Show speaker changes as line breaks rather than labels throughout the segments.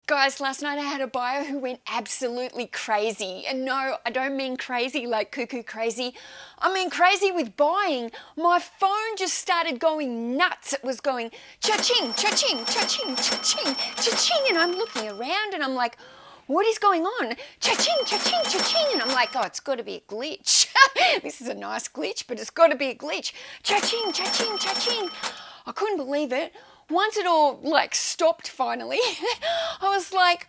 Guys, last night I had a buyer who went absolutely crazy. And no, I don't mean crazy like cuckoo crazy. I mean crazy with buying. My phone just started going nuts. It was going cha-ching, cha-ching, cha-ching, cha-ching, cha-ching. And I'm looking around and I'm like, what is going on? Cha-ching, cha-ching, cha-ching. And I'm like, oh, it's got to be a glitch. This is a nice glitch, but it's got to be a glitch. Cha-ching, cha-ching, cha-ching. I couldn't believe it. Once it all stopped finally, I was like,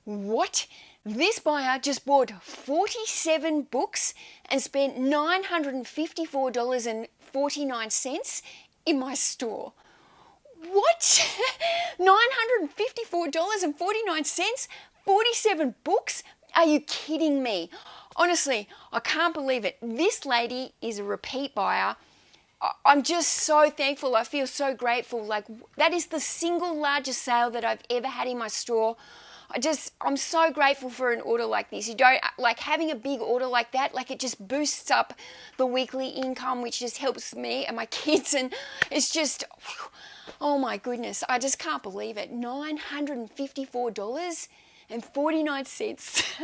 what? This buyer just bought 47 books and spent $954.49 in my store. What? $954.49? 47 books? Are you kidding me? Honestly, I can't believe it. This lady is a repeat buyer. I'm just so thankful. I feel so grateful. That is the single largest sale that I've ever had in my store. I'm so grateful for an order like this. You don't having a big order like that, it just boosts up the weekly income, which just helps me and my kids. And it's just, oh my goodness, I just can't believe it. $954.49.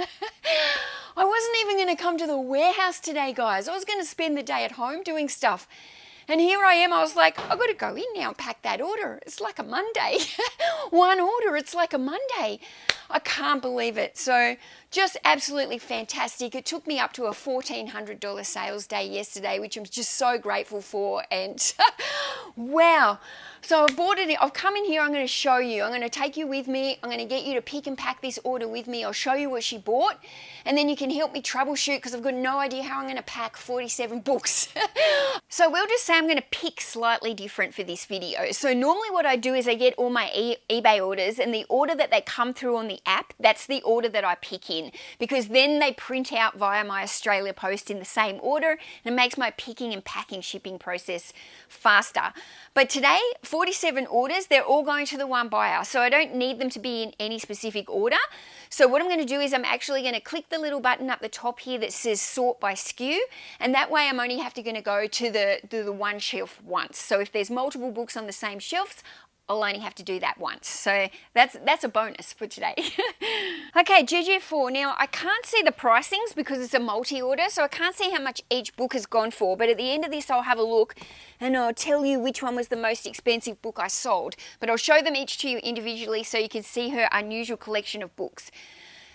I wasn't even going to come to the warehouse today, guys. I was going to spend the day at home doing stuff. And here I am, I was like, I've got to go in now and pack that order. It's like a Monday. One order, it's like a Monday. I can't believe it. So just absolutely fantastic. It took me up to a $1,400 sales day yesterday, which I'm just so grateful for. And wow. So I bought it. I've come in here. I'm going to show you. I'm going to take you with me. I'm going to get you to pick and pack this order with me. I'll show you what she bought. And then you can help me troubleshoot because I've got no idea how I'm going to pack 47 books. So we'll just say I'm going to pick slightly different for this video. So normally what I do is I get all my eBay orders, and the order that they come through on the app, that's the order that I pick in, because then they print out via my Australia Post in the same order, and it makes my picking and packing shipping process faster. But today, 47 orders, they're all going to the one buyer, so I don't need them to be in any specific order. So what I'm going to do is I'm actually going to click the little button up the top here that says sort by SKU, and that way I'm only going to go to the one shelf once. So if there's multiple books on the same shelves, I'll only have to do that once. So that's a bonus for today. Okay, GG4. Now I can't see the pricings because it's a multi-order, so I can't see how much each book has gone for, but at the end of this I'll have a look and I'll tell you which one was the most expensive book I sold. But I'll show them each to you individually so you can see her unusual collection of books.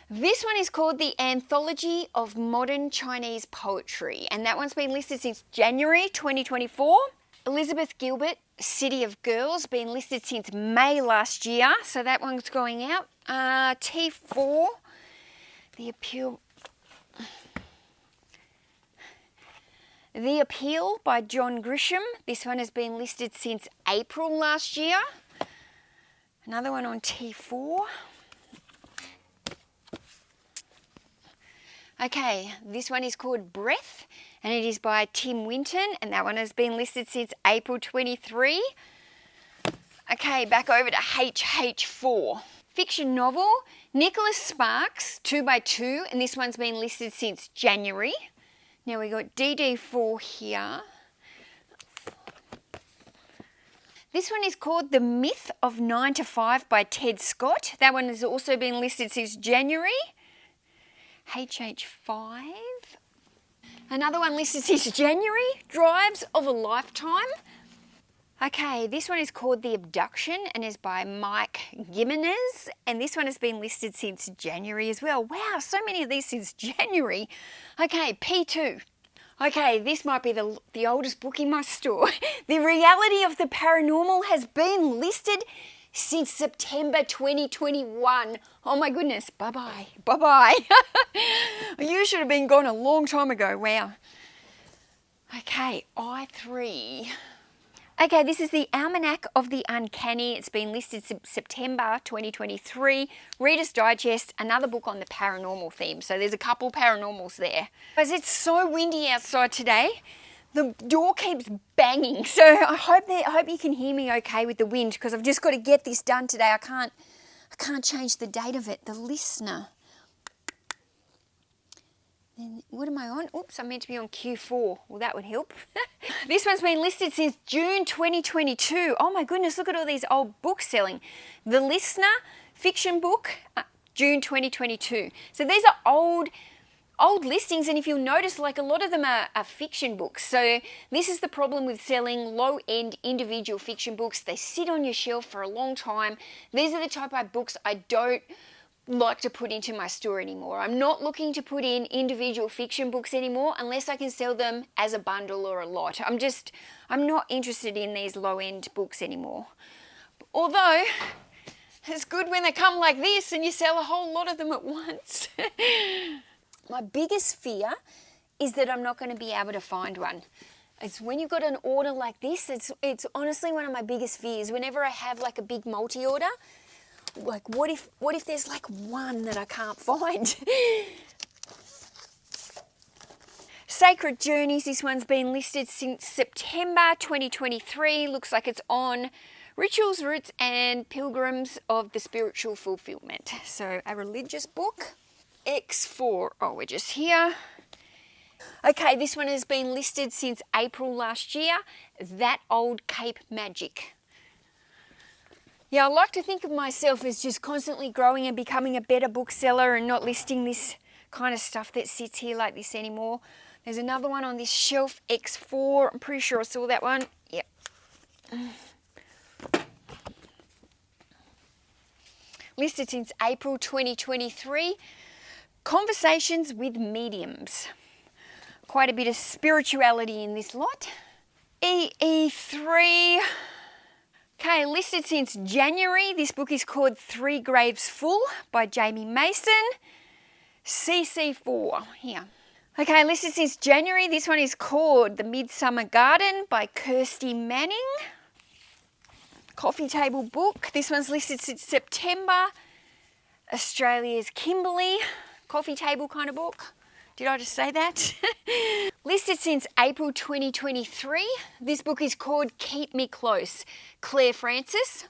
This one is called The Anthology of Modern Chinese Poetry, and that one's been listed since January 2024. Elizabeth Gilbert, City of Girls, been listed since May last year, so that one's going out. T4, The Appeal by John Grisham. This one has been listed since April last year. Another one on T4. Okay, this one is called Breath, and it is by Tim Winton, and that one has been listed since April 23. Okay, back over to HH4. Fiction novel, Nicholas Sparks, 2x2, and this one's been listed since January. Now we got DD4 here. This one is called The Myth of 9 to 5 by Ted Scott. That one has also been listed since January. HH5. Another one listed since January, Drives of a Lifetime. Okay, this one is called The Abduction and is by Mike Gimenez, and this one has been listed since January as well. Wow, so many of these since January. Okay, P2. Okay, this might be the oldest book in my store. The Reality of the Paranormal has been listed since September 2021. Oh my goodness, bye-bye, bye-bye. You should have been gone a long time ago, wow. Okay, I3. Okay, this is the Almanac of the Uncanny. It's been listed since September 2023. Reader's Digest, another book on the paranormal theme. So there's a couple paranormals there. Guys, it's so windy outside today. The door keeps banging, so I hope you can hear me okay with the wind, because I've just got to get this done today. I can't change the date of it. The Listener. Then what am I on? Oops, I'm meant to be on Q4. Well, that would help. This one's been listed since June 2022. Oh my goodness, look at all these old books selling. The Listener, fiction book, June 2022. So these are old listings, and if you'll notice, like a lot of them are fiction books. So this is the problem with selling low-end individual fiction books. They sit on your shelf for a long time. These are the type of books I don't like to put into my store anymore. I'm not looking to put in individual fiction books anymore unless I can sell them as a bundle or a lot. I'm not interested in these low-end books anymore. Although it's good when they come like this and you sell a whole lot of them at once. My biggest fear is that I'm not going to be able to find one. It's when you've got an order like this, it's honestly one of my biggest fears. Whenever I have like a big multi-order, like what if there's like one that I can't find? Sacred Journeys, this one's been listed since September 2023. Looks like it's on Rituals, Roots and Pilgrims of the Spiritual Fulfillment. So a religious book. X4, oh, we're just here. Okay, this one has been listed since April last year. That Old Cape Magic. Yeah, I like to think of myself as just constantly growing and becoming a better bookseller and not listing this kind of stuff that sits here like this anymore. There's another one on this shelf, X4. I'm pretty sure I saw that one. Yep. Listed since April 2023. Conversations with Mediums. Quite a bit of spirituality in this lot. EE3. Okay, listed since January. This book is called Three Graves Full by Jamie Mason. CC4, here. Okay, listed since January. This one is called The Midsummer Garden by Kirsty Manning. Coffee table book. This one's listed since September. Australia's Kimberley. Coffee table kind of book. Did I just say that? Listed since April 2023. This book is called Keep Me Close, Claire Francis.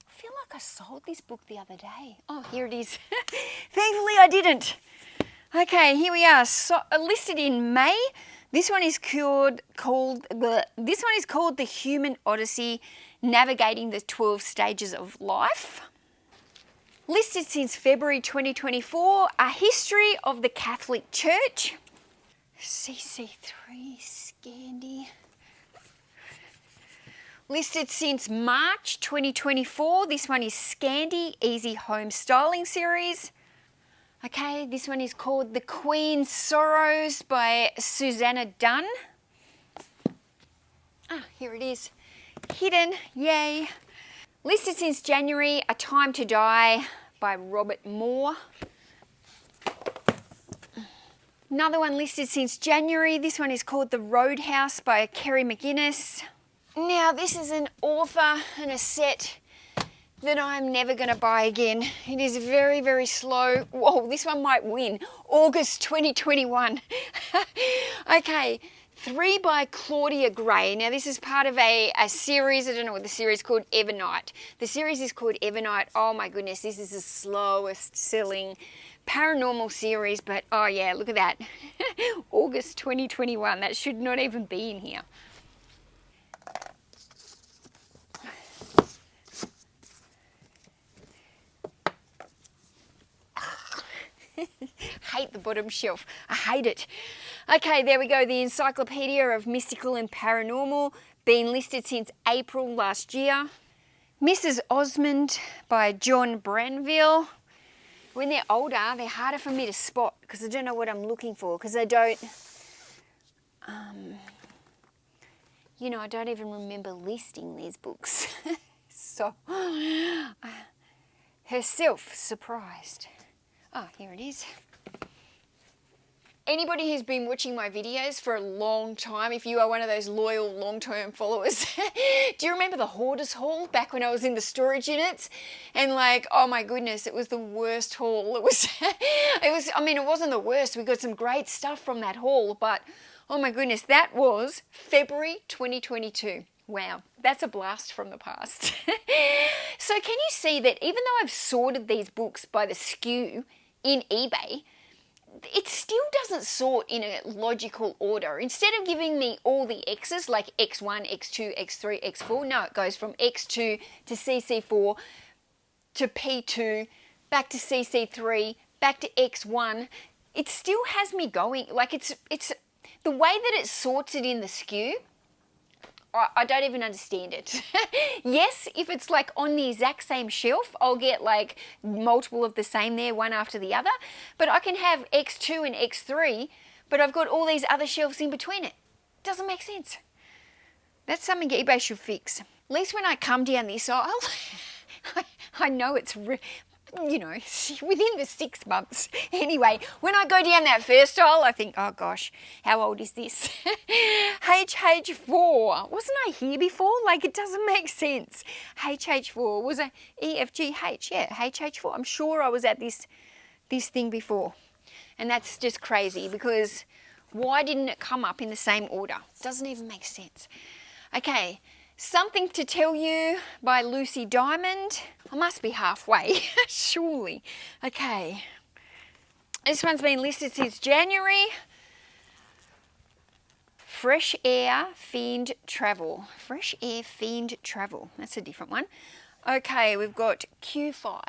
I feel like I sold this book the other day. Oh, here it is. Thankfully I didn't. Okay, here we are. So, listed in May. This one is called The Human Odyssey, Navigating the 12 Stages of Life. Listed since February 2024, A History of the Catholic Church. CC3, Scandi. Listed since March 2024. This one is Scandi, Easy Home Styling Series. Okay, this one is called The Queen's Sorrows by Susanna Dunn. Ah, here it is. Hidden, yay. Listed since January, A Time to Die by Robert Moore. Another one listed since January. This one is called The Roadhouse by Kerry McGuinness. Now, this is an author and a set that I'm never going to buy again. It is very, very slow. Whoa, this one might win. August 2021. Okay. 3 by Claudia Gray. Now this is part of a series. I don't know what the series is called, Evernight. The series is called Evernight. Oh my goodness, this is the slowest selling paranormal series, but oh yeah, look at that. August 2021, that should not even be in here. Hate the bottom shelf. I hate it. Okay, there we go. The Encyclopedia of Mystical and Paranormal, been listed since April last year. Mrs. Osmond by John Branville. When they're older, they're harder for me to spot because I don't know what I'm looking for, because I don't, I don't even remember listing these books. So, herself surprised. Oh, here it is. Anybody who's been watching my videos for a long time, if you are one of those loyal long-term followers, do you remember the Hoarders haul back when I was in the storage units? And like, oh my goodness, it was the worst haul. It wasn't the worst. We got some great stuff from that haul, but oh my goodness, that was February 2022. Wow, that's a blast from the past. So can you see that even though I've sorted these books by the SKU in eBay, it still doesn't sort in a logical order. Instead of giving me all the X's, like X1, X2, X3, X4, no, it goes from X2 to CC4 to P2, back to CC3, back to X1. It still has me going. Like it's the way that it sorts it in the SKU. I don't even understand it. Yes, if it's like on the exact same shelf, I'll get like multiple of the same there, one after the other. But I can have X2 and X3, but I've got all these other shelves in between it. Doesn't make sense. That's something eBay should fix. At least when I come down this aisle, I know it's, you know, within the 6 months. Anyway, when I go down that first aisle, I think, oh gosh, how old is this? HH4. Wasn't I here before? Like, it doesn't make sense. HH4. Was it EFGH? Yeah, HH4. I'm sure I was at this thing before. And that's just crazy because why didn't it come up in the same order? Doesn't even make sense. Okay, Something to Tell You by Lucy Diamond. I must be halfway, surely. Okay, this one's been listed since January. Fresh Air Fiend Travel. Fresh Air Fiend Travel. That's a different one. Okay, we've got Q5.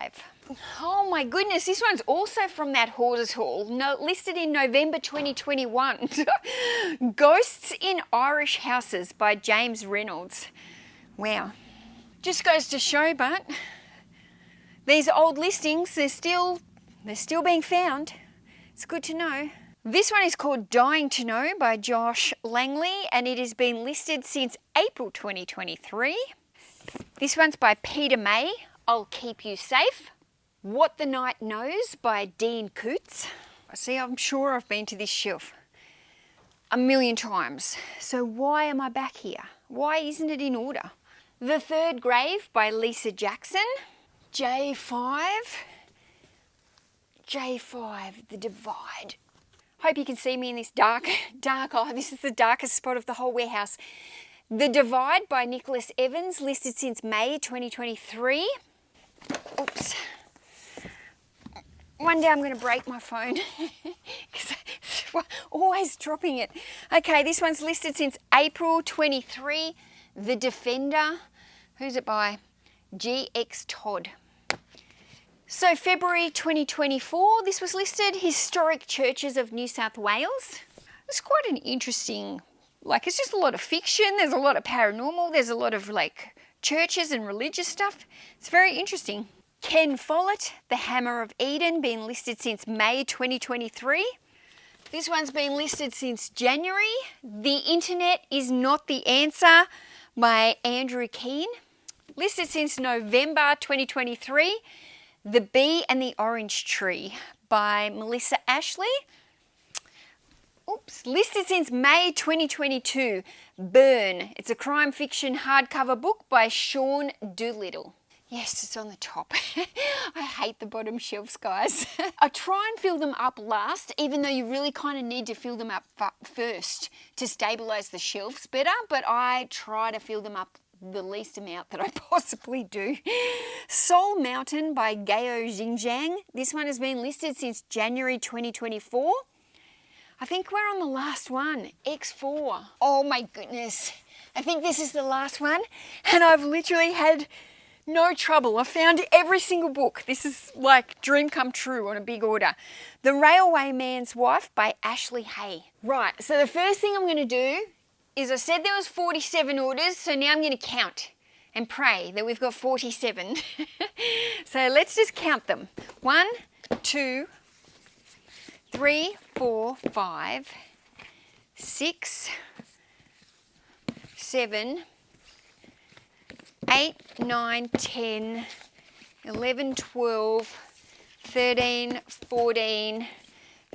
Oh my goodness, this one's also from that Hoarders Haul. No, listed in November 2021. Ghosts in Irish Houses by James Reynolds. Wow. Just goes to show, but these old listings, they're still being found. It's good to know. This one is called Dying to Know by Josh Langley, and it has been listed since April 2023. This one's by Peter May, I'll Keep You Safe. What the Night Knows by Dean Coots. See, I'm sure I've been to this shelf a million times. So why am I back here? Why isn't it in order? The Third Grave by Lisa Jackson. J5. The Divide. Hope you can see me in this dark, oh, this is the darkest spot of the whole warehouse. The Divide by Nicholas Evans, listed since May 2023. Oops. One day I'm going to break my phone because I'm always dropping it. Okay, this one's listed since April 23. The Defender. Who's it by? GX Todd. So February 2024, this was listed. Historic Churches of New South Wales. It's quite an interesting, like, it's just a lot of fiction. There's a lot of paranormal. There's a lot of like churches and religious stuff. It's very interesting. Ken Follett, The Hammer of Eden, been listed since May 2023. This one's been listed since January. The Internet Is Not the Answer by Andrew Keane, listed since November 2023. The Bee and the Orange Tree by Melissa Ashley. Oops, listed since May 2022. Burn. It's a crime fiction hardcover book by Sean Doolittle. Yes, it's on the top. I hate the bottom shelves, guys. I try and fill them up last, even though you really kind of need to fill them up first to stabilize the shelves better, but I try to fill them up the least amount that I possibly do. Soul Mountain by Gayo Xingjiang. This one has been listed since January 2024. I think we're on the last one, X4. Oh my goodness. I think this is the last one, and I've literally had no trouble. I found every single book. This is like dream come true on a big order. The Railway Man's Wife by Ashley Hay. Right, so the first thing I'm going to do is I said there was 47 orders, so now I'm going to count and pray that we've got 47. So let's just count them. 1, 2, 3, 4, 5, 6, 7, 8, 9, 10, 11, 12, 13, 14,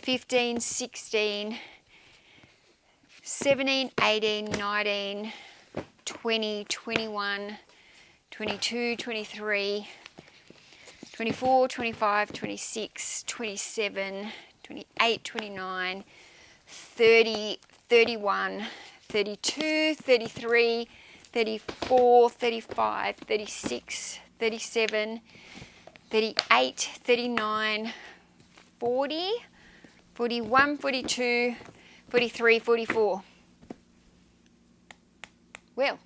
15, 16, 17, 18, 19, 20, 21, 22, 23, 24, 25, 26, 27, 28, 29, 30, 31, 32, 33, 34, 35, 36, 37, 38, 39, 40, 41, 42, 43, 44. Well,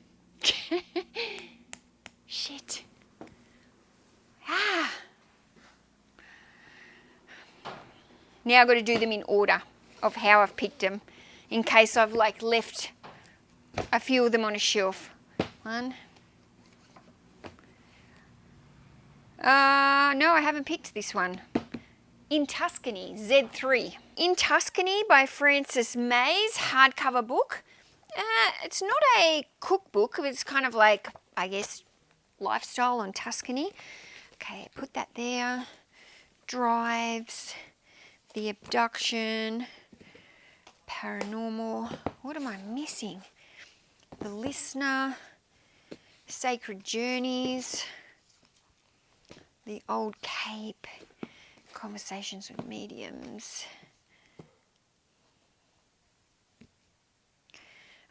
shit. Now I've got to do them in order of how I've picked them, in case I've like left a few of them on a shelf. One. No, I haven't picked this one. In Tuscany, Z3. In Tuscany by Frances May's hardcover book. It's not a cookbook, it's kind of like, I guess, lifestyle on Tuscany. Okay, put that there. Drives, The Abduction, Paranormal. What am I missing? The Listener, Sacred Journeys, The Old Cape, Conversations with Mediums.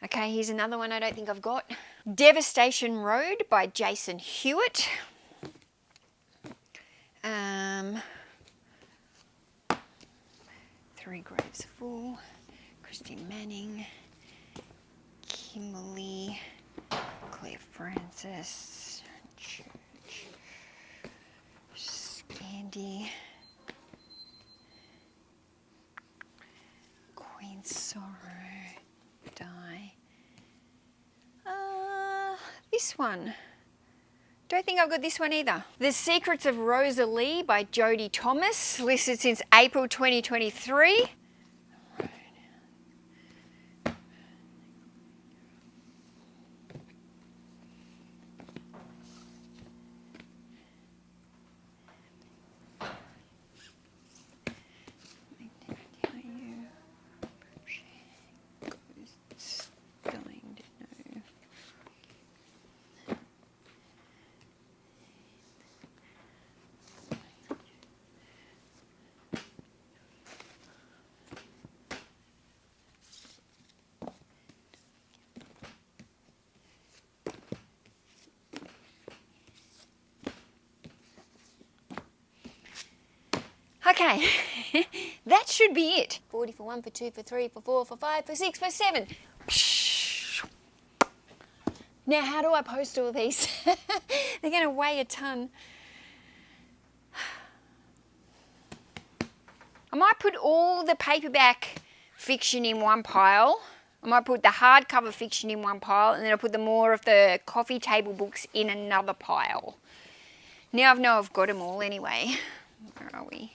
Okay, here's another one I don't think I've got. Devastation Road by Jason Hewitt. Three Graves Full, Christine Manning, Kimberly, Claire Francis, Church, Scandi, Queen Sorrow, Die. This one. Don't think I've got this one either. The Secrets of Rosalie by Jodie Thomas, listed since April 2023. Okay, that should be it. 40 for 1, for 2, for 3, for 4, for 5, for 6, for 7. Now, how do I post all these? They're going to weigh a ton. I might put all the paperback fiction in one pile. I might put the hardcover fiction in one pile, and then I'll put the more of the coffee table books in another pile. Now I know I've got them all anyway. Where are we?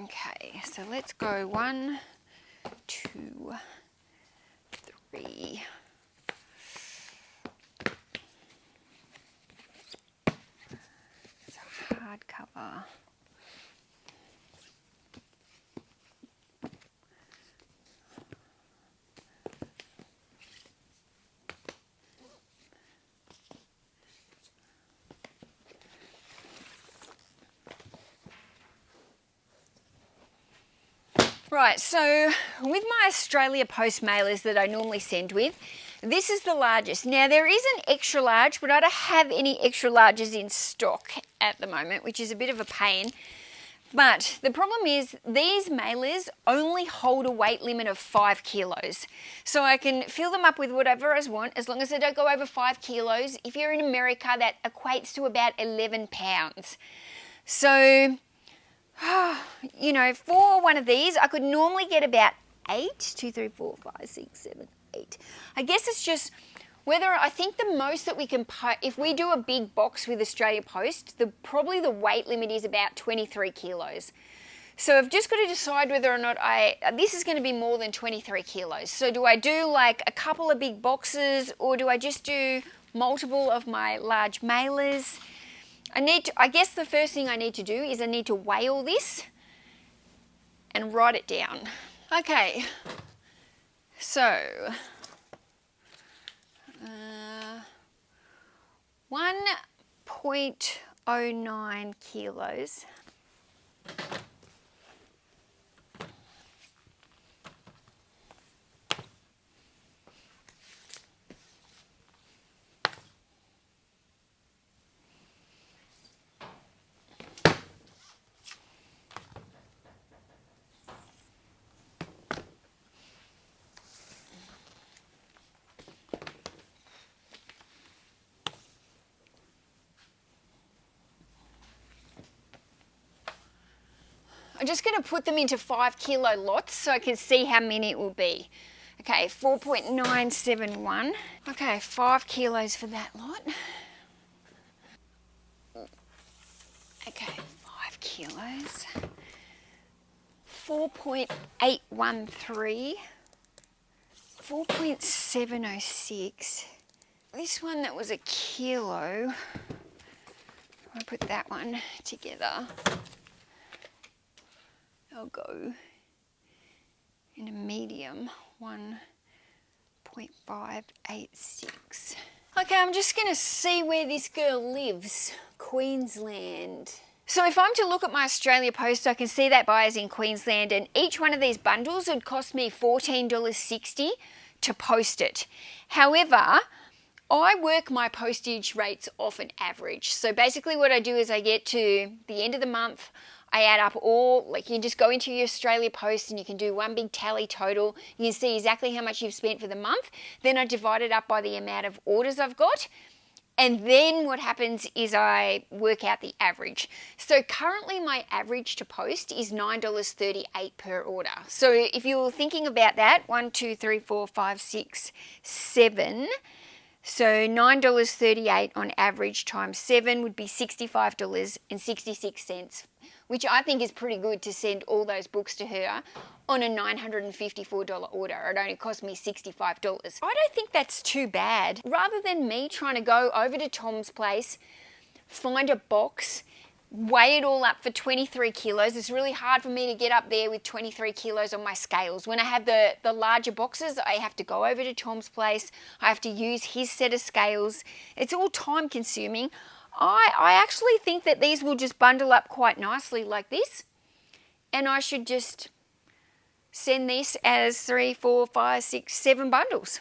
Okay, so let's go 1, 2, 3. It's a hardcover. Right, so with my Australia Post mailers that I normally send with, this is the largest. Now there is an extra large, but I don't have any extra larges in stock at the moment, which is a bit of a pain. But the problem is these mailers only hold a weight limit of 5 kilos. So I can fill them up with whatever I want, as long as they don't go over 5 kilos. If you're in America, that equates to about 11 pounds. So, you know, for one of these, I could normally get about 8. 2, 3, 4, 5, 6, 7, 8. I guess it's just whether, I think the most that we can, if we do a big box with Australia Post, probably the weight limit is about 23 kilos. So I've just got to decide whether or not this is going to be more than 23 kilos. So do I do like a couple of big boxes, or do I just do multiple of my large mailers? I guess the first thing I need to do is I need to weigh all this and write it down. Okay, so 1.09 kilos. I'm just going to put them into 5 kilo lots so I can see how many it will be. Okay, 4.971. Okay, 5 kilos for that lot. Okay, 5 kilos. 4.813. 4.706. This one that was a kilo, I put that one together. I'll go in a medium, 1.586. Okay, I'm just going to see where this girl lives. Queensland. So if I'm to look at my Australia Post, I can see that buyer's in Queensland, and each one of these bundles would cost me $14.60 to post it. However, I work my postage rates off an average. So basically what I do is I get to the end of the month, I add up all, like you just go into your Australia Post and you can do one big tally total. You can see exactly how much you've spent for the month. Then I divide it up by the amount of orders I've got. And then what happens is I work out the average. So currently my average to post is $9.38 per order. So if you're thinking about that, 1, 2, 3, 4, 5, 6, 7. So $9.38 on average times 7 would be $65.66, which I think is pretty good to send all those books to her on a $954 order. It only cost me $65. I don't think that's too bad. Rather than me trying to go over to Tom's place, find a box, weigh it all up for 23 kilos. It's really hard for me to get up there with 23 kilos on my scales. When I have the larger boxes, I have to go over to Tom's place. I have to use his set of scales. It's all time consuming. I actually think that these will just bundle up quite nicely like this. And I should just send this as 3, 4, 5, 6, 7 bundles.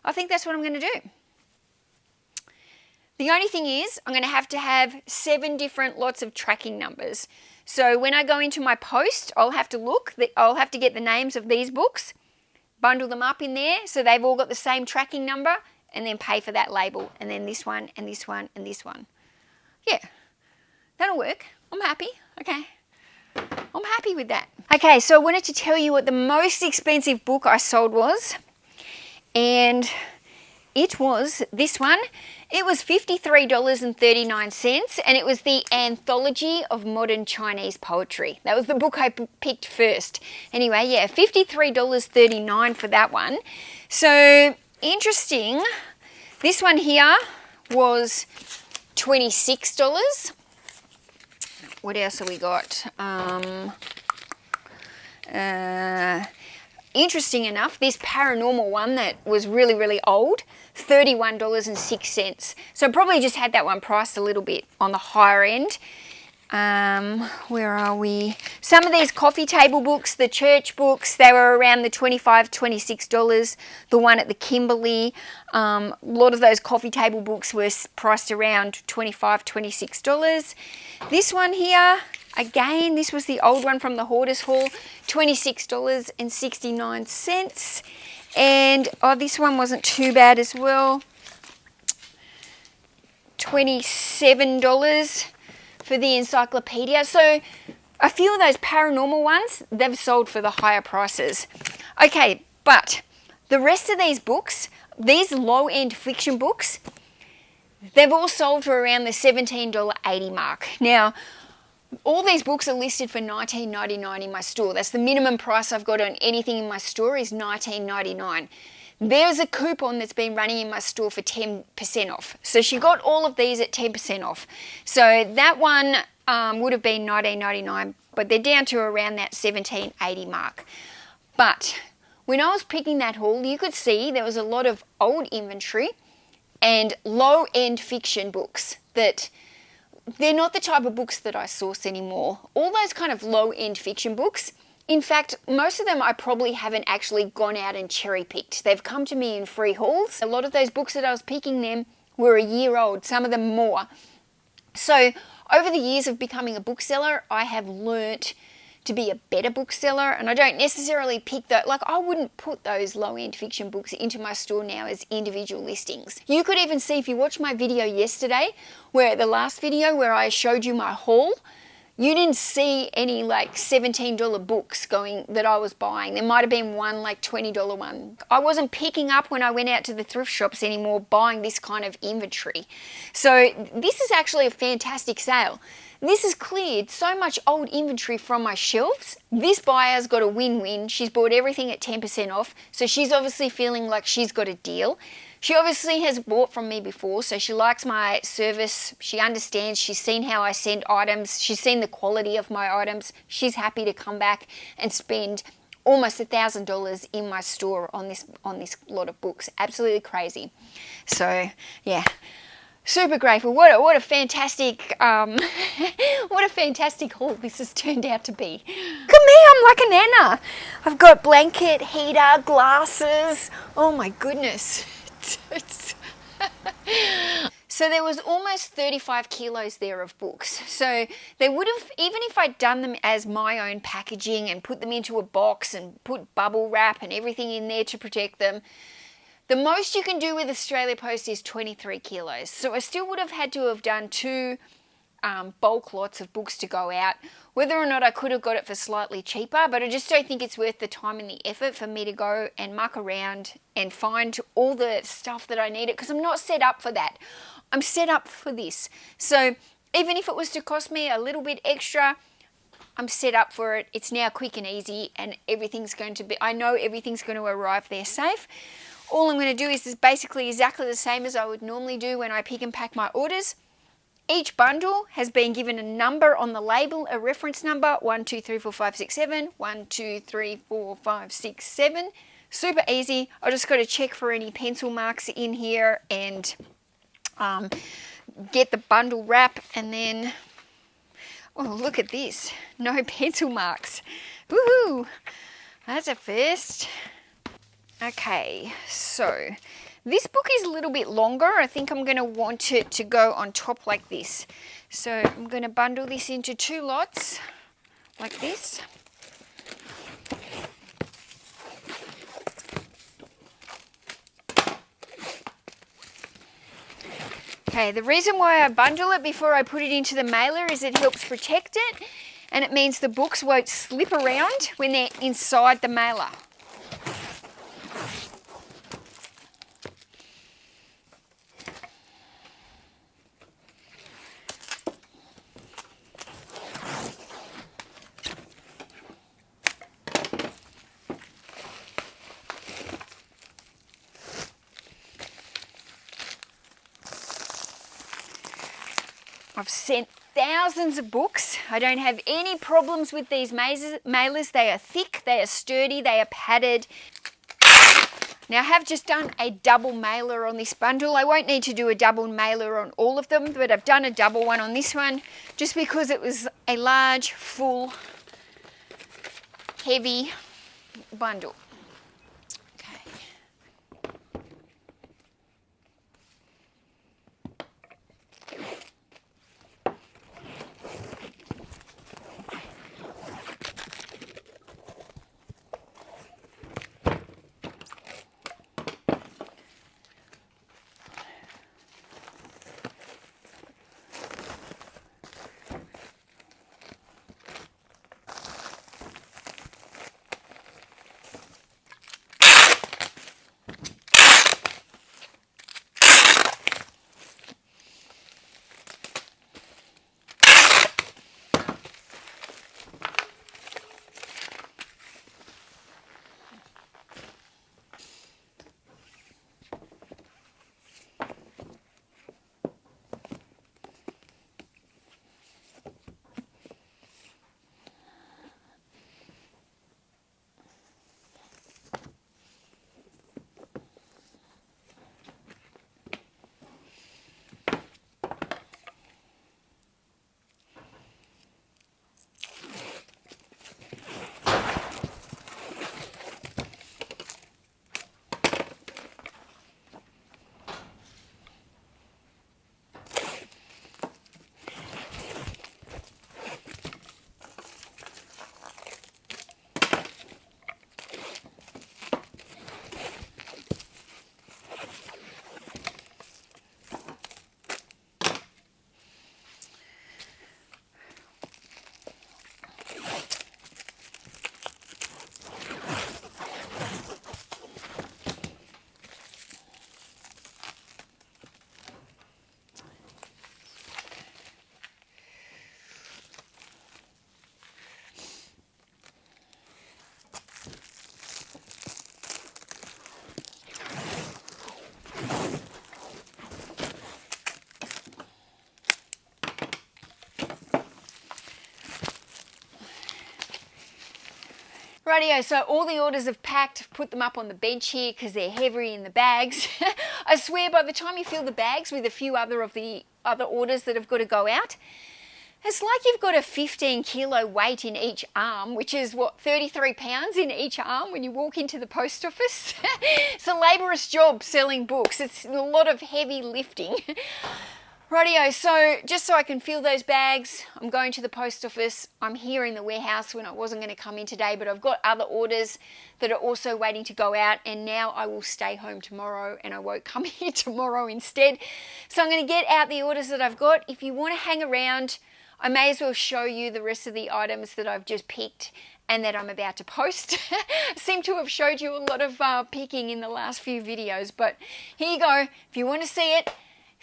I think that's what I'm going to do. The only thing is I'm going to have 7 different lots of tracking numbers. So when I go into my post, I'll have to I'll have to get the names of these books, bundle them up in there so they've all got the same tracking number, and then pay for that label, and then this one, and this one, and this one. Yeah, that'll work. I'm happy. Okay. I'm happy with that. Okay, so I wanted to tell you what the most expensive book I sold was, and it was this one. It was $53.39, and it was the Anthology of Modern Chinese Poetry. That was the book I picked first. Anyway, yeah, $53.39 for that one. So interesting. This one here was $26. What else have we got? Interesting enough, this paranormal one that was really, really old, $31.06. So I probably just had that one priced a little bit on the higher end. Where are we? Some of these coffee table books, the church books, they were around the $25, $26. The one at the Kimberley, a lot of those coffee table books were priced around $25, $26. This one here, again, this was the old one from the Hoarders Hall, $26.69. And this one wasn't too bad as well, $27 for the encyclopedia. So a few of those paranormal ones, they've sold for the higher prices. Okay, but the rest of these books, these low-end fiction books, they've all sold for around the $17.80 mark. Now, all these books are listed for $19.99 in my store. That's the minimum price I've got on anything in my store is $19.99. There's a coupon that's been running in my store for 10% off. So she got all of these at 10% off. So that one would have been $19.99, but they're down to around that $17.80 mark. But when I was picking that haul, you could see there was a lot of old inventory and low-end fiction books that they're not the type of books that I source anymore. All those kind of low-end fiction books, in fact, most of them I probably haven't actually gone out and cherry-picked. They've come to me in free hauls. A lot of those books that I was picking them were a year old, some of them more. So over the years of becoming a bookseller, I have learnt to be a better bookseller, and I don't necessarily pick that. Like, I wouldn't put those low-end fiction books into my store now as individual listings. You could even see, if you watched my video yesterday, the last video where I showed you my haul, you didn't see any like $17 books going that I was buying. There might have been one like $20 one. I wasn't picking up when I went out to the thrift shops anymore buying this kind of inventory. So this is actually a fantastic sale. This has cleared so much old inventory from my shelves. This buyer's got a win-win. She's bought everything at 10% off, so she's obviously feeling like she's got a deal. She obviously has bought from me before, so she likes my service. She understands. She's seen how I send items. She's seen the quality of my items. She's happy to come back and spend almost $1,000 in my store on this lot of books. Absolutely crazy. So yeah, super grateful. What a fantastic what a fantastic haul this has turned out to be. Look at me, I'm like a nana. I've got blanket, heater, glasses. Oh my goodness. So there was almost 35 kilos there of books. So they would have, even if I'd done them as my own packaging and put them into a box and put bubble wrap and everything in there to protect them, the most you can do with Australia Post is 23 kilos. So I still would have had to have done 2 bulk lots of books to go out. Whether or not I could have got it for slightly cheaper, but I just don't think it's worth the time and the effort for me to go and muck around and find all the stuff that I needed, because I'm not set up for that. I'm set up for this. So even if it was to cost me a little bit extra, I'm set up for it. It's now quick and easy, and everything's going to be, I know everything's going to arrive there safe. All I'm going to do is basically exactly the same as I would normally do when I pick and pack my orders. Each bundle has been given a number on the label, a reference number, 1, 2, 3, 4, 5, 6, 7, 1, 2, 3, 4, 5, 6, 7. Super easy. I just got to check for any pencil marks in here and get the bundle wrap, and then, oh, look at this. No pencil marks. Woohoo! That's a first. Okay, so this book is a little bit longer. I think I'm going to want it to go on top like this. So I'm going to bundle this into 2 lots like this. Okay, the reason why I bundle it before I put it into the mailer is it helps protect it, and it means the books won't slip around when they're inside the mailer. I've sent thousands of books. I don't have any problems with these mailers. They are thick, they are sturdy, they are padded. Now I have just done a double mailer on this bundle. I won't need to do a double mailer on all of them, but I've done a double one on this one just because it was a large, full, heavy bundle. Rightio, so all the orders have packed, put them up on the bench here because they're heavy in the bags. I swear by the time you fill the bags with a few other of the other orders that have got to go out, it's like you've got a 15 kilo weight in each arm, which is what, 33 pounds in each arm when you walk into the post office. It's a laborious job selling books. It's a lot of heavy lifting. Rightio, so just so I can fill those bags, I'm going to the post office. I'm here in the warehouse when I wasn't going to come in today, but I've got other orders that are also waiting to go out, and now I will stay home tomorrow and I won't come here tomorrow instead. So I'm going to get out the orders that I've got. If you want to hang around, I may as well show you the rest of the items that I've just picked and that I'm about to post. I seem to have showed you a lot of picking in the last few videos, but here you go. If you want to see it,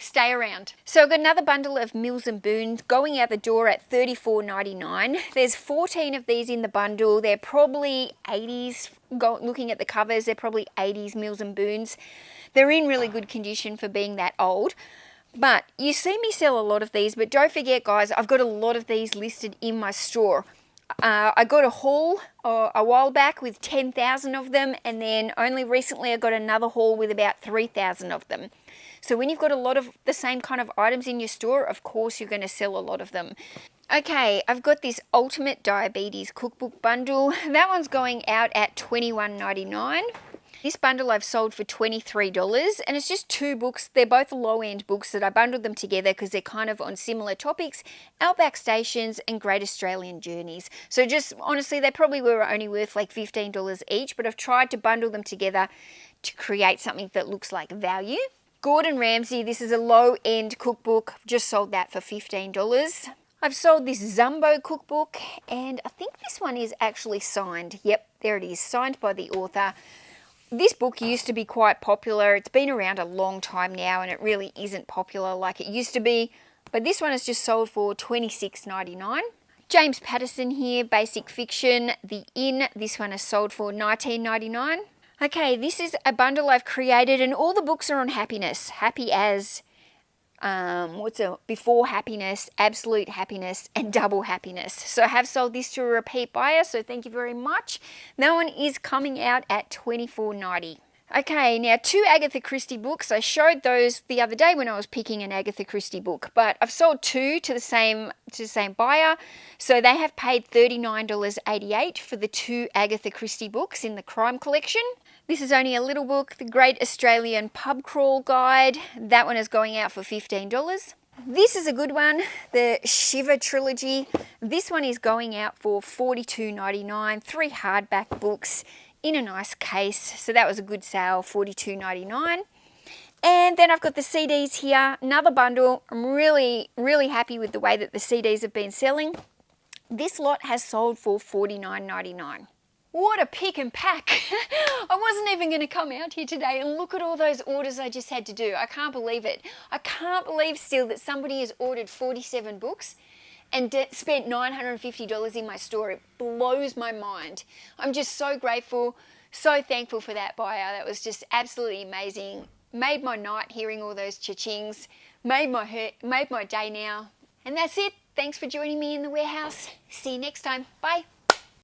stay around. So I've got another bundle of Mills and Boons going out the door at $34.99. There's 14 of these in the bundle. They're probably 80s. Looking at the covers, they're probably 80s Mills and Boons. They're in really good condition for being that old. But you see me sell a lot of these, but don't forget, guys, I've got a lot of these listed in my store. I got a haul a while back with 10,000 of them, and then only recently I got another haul with about 3,000 of them. So when you've got a lot of the same kind of items in your store, of course you're going to sell a lot of them. Okay, I've got this Ultimate Diabetes Cookbook bundle. That one's going out at $21.99. This bundle I've sold for $23, and it's just 2 books. They're both low-end books that I bundled them together because they're kind of on similar topics: Outback Stations and Great Australian Journeys. So just honestly, they probably were only worth like $15 each, but I've tried to bundle them together to create something that looks like value. Gordon Ramsay, this is a low-end cookbook. I've just sold that for $15. I've sold this Zumbo cookbook, and I think this one is actually signed. Yep, there it is, signed by the author. This book used to be quite popular. It's been around a long time now, and it really isn't popular like it used to be. But this one is just sold for $26.99. James Patterson here, Basic Fiction, The Inn. This one is sold for $19.99. Okay, this is a bundle I've created, and all the books are on happiness. Happy as, Before Happiness, Absolute Happiness, and Double Happiness. So I have sold this to a repeat buyer, so thank you very much. That one is coming out at $24.90. Okay, now 2 Agatha Christie books. I showed those the other day when I was picking an Agatha Christie book, but I've sold 2 to the same buyer. So they have paid $39.88 for the 2 Agatha Christie books in the crime collection. This is only a little book, The Great Australian Pub Crawl Guide. That one is going out for $15. This is a good one, the Shiva Trilogy. This one is going out for $42.99. 3 hardback books in a nice case. So that was a good sale, $42.99. And then I've got the CDs here, another bundle. I'm really, really happy with the way that the CDs have been selling. This lot has sold for $49.99. What a pick and pack. I wasn't even going to come out here today, and look at all those orders I just had to do. I can't believe it. I can't believe still that somebody has ordered 47 books and spent $950 in my store. It blows my mind. I'm just so grateful, so thankful for that buyer. That was just absolutely amazing. Made my night hearing all those cha-chings. Made my day now. And that's it. Thanks for joining me in the warehouse. See you next time. Bye.